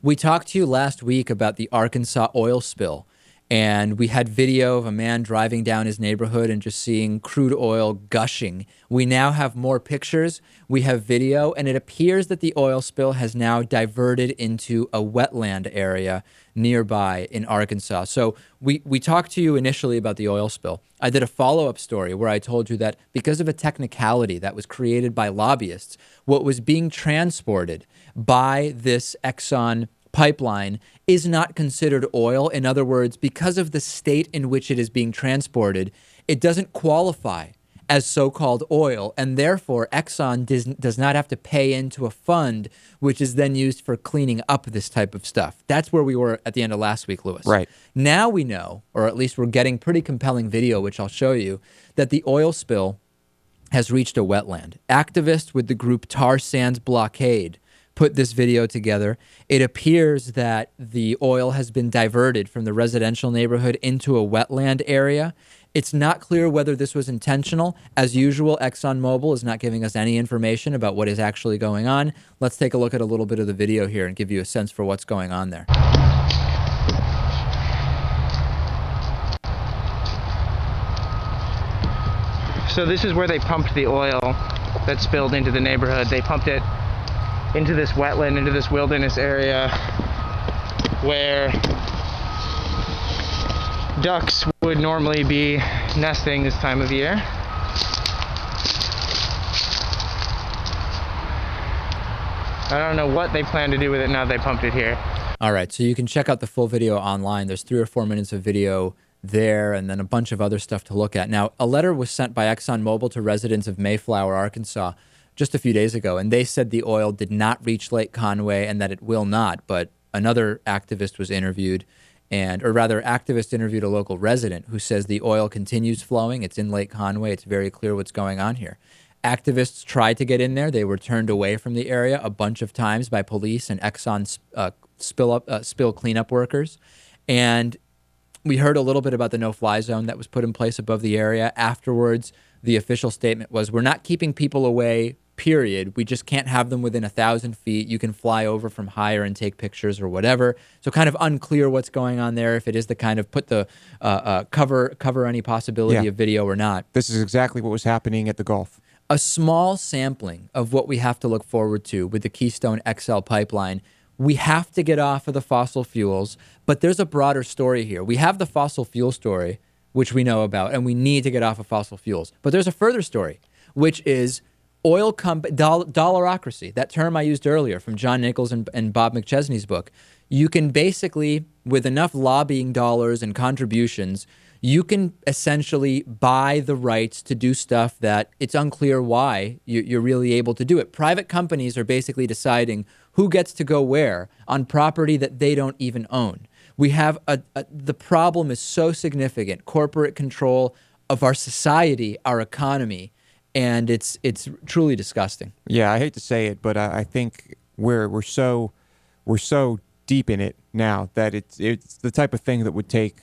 We talked to you last week about the Arkansas oil spill, and we had video of a man driving down his neighborhood and just seeing crude oil gushing. We now have more pictures, we have video, and it appears that the oil spill has now diverted into a wetland area nearby in Arkansas. So we talked to you initially about the oil spill. I did a follow-up story where I told you that because of a technicality that was created by lobbyists, what was being transported by this Exxon pipeline is not considered oil. In other words, because of the state in which it is being transported, it doesn't qualify as so-called oil, and therefore Exxon does not have to pay into a fund, which is then used for cleaning up this type of stuff. That's where we were at the end of last week, Lewis. Right. Now we know, or at least we're getting pretty compelling video, which I'll show you, that the oil spill has reached a wetland. Activists with the group Tar Sands Blockade put this video together. It appears that the oil has been diverted from the residential neighborhood into a wetland area. It's not clear whether this was intentional. As usual, ExxonMobil is not giving us any information about what is actually going on. Let's take a look at a little bit of the video here and give you a sense for what's going on there. So this is where they pumped the oil that spilled into the neighborhood. They pumped it into this wetland, into this wilderness area where ducks would normally be nesting this time of year. I don't know what they plan to do with it now they pumped it here. All right, so you can check out the full video online. There's 3 or 4 minutes of video there and then a bunch of other stuff to look at. Now, a letter was sent by ExxonMobil to residents of Mayflower, Arkansas, just a few days ago, and they said the oil did not reach Lake Conway and that it will not. But another activist was interviewed, or rather, activist interviewed a local resident who says the oil continues flowing. It's in Lake Conway. It's very clear what's going on here. Activists tried to get in there. They were turned away from the area a bunch of times by police and Exxon spill cleanup workers. And we heard a little bit about the no-fly zone that was put in place above the area. Afterwards, the official statement was, we're not keeping people away, period. We just can't have them within 1,000 feet. You can fly over from higher and take pictures or whatever. So kind of unclear what's going on there, if it is the kind of put the cover any possibility of video or not. This is exactly what was happening at the Gulf. A small sampling of what we have to look forward to with the Keystone XL pipeline. We have to get off of the fossil fuels, but there's a broader story here. We have the fossil fuel story, which we know about, and we need to get off of fossil fuels. But there's a further story, which is dollarocracy, that term I used earlier from John Nichols and Bob McChesney's book. You can basically, with enough lobbying dollars and contributions, you can essentially buy the rights to do stuff that it's unclear why you're really able to do it. Private companies are basically deciding who gets to go where on property that they don't even own. We have the problem is so significant, corporate control of our society, our economy, and it's truly disgusting. Yeah, I hate to say it, but I think we're so deep in it now that it's the type of thing that would take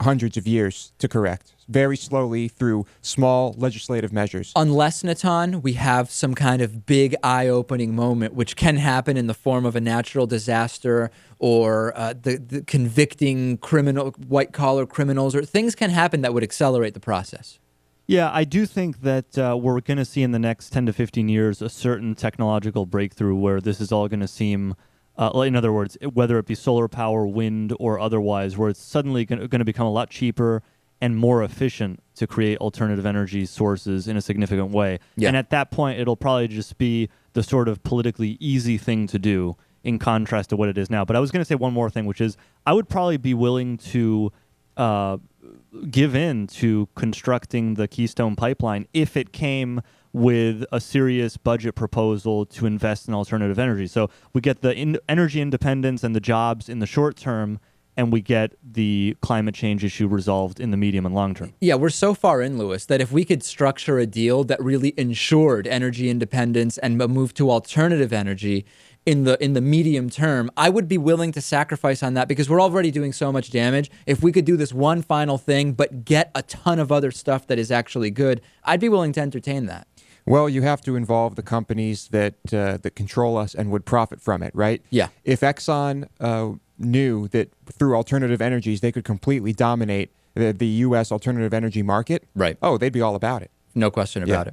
hundreds of years to correct, very slowly through small legislative measures. Unless, Natan, we have some kind of big eye-opening moment, which can happen in the form of a natural disaster or the convicting white-collar criminals, or things can happen that would accelerate the process. Yeah, I do think that we're going to see in the next 10 to 15 years a certain technological breakthrough where this is all going to seem, in other words, whether it be solar power, wind, or otherwise, where it's suddenly going to become a lot cheaper and more efficient to create alternative energy sources in a significant way. Yeah. And at that point, it'll probably just be the sort of politically easy thing to do in contrast to what it is now. But I was going to say one more thing, which is I would probably be willing to give in to constructing the Keystone Pipeline if it came with a serious budget proposal to invest in alternative energy. So we get the energy independence and the jobs in the short term, and we get the climate change issue resolved in the medium and long term. Yeah, we're so far in, Lewis, that if we could structure a deal that really ensured energy independence and a move to alternative energy in the medium term, I would be willing to sacrifice on that because we're already doing so much damage. If we could do this one final thing but get a ton of other stuff that is actually good, I'd be willing to entertain that. Well, you have to involve the companies that that control us and would profit from it, right? Yeah. If Exxon knew that through alternative energies they could completely dominate the U.S. alternative energy market, Right. oh, they'd be all about it. No question about it.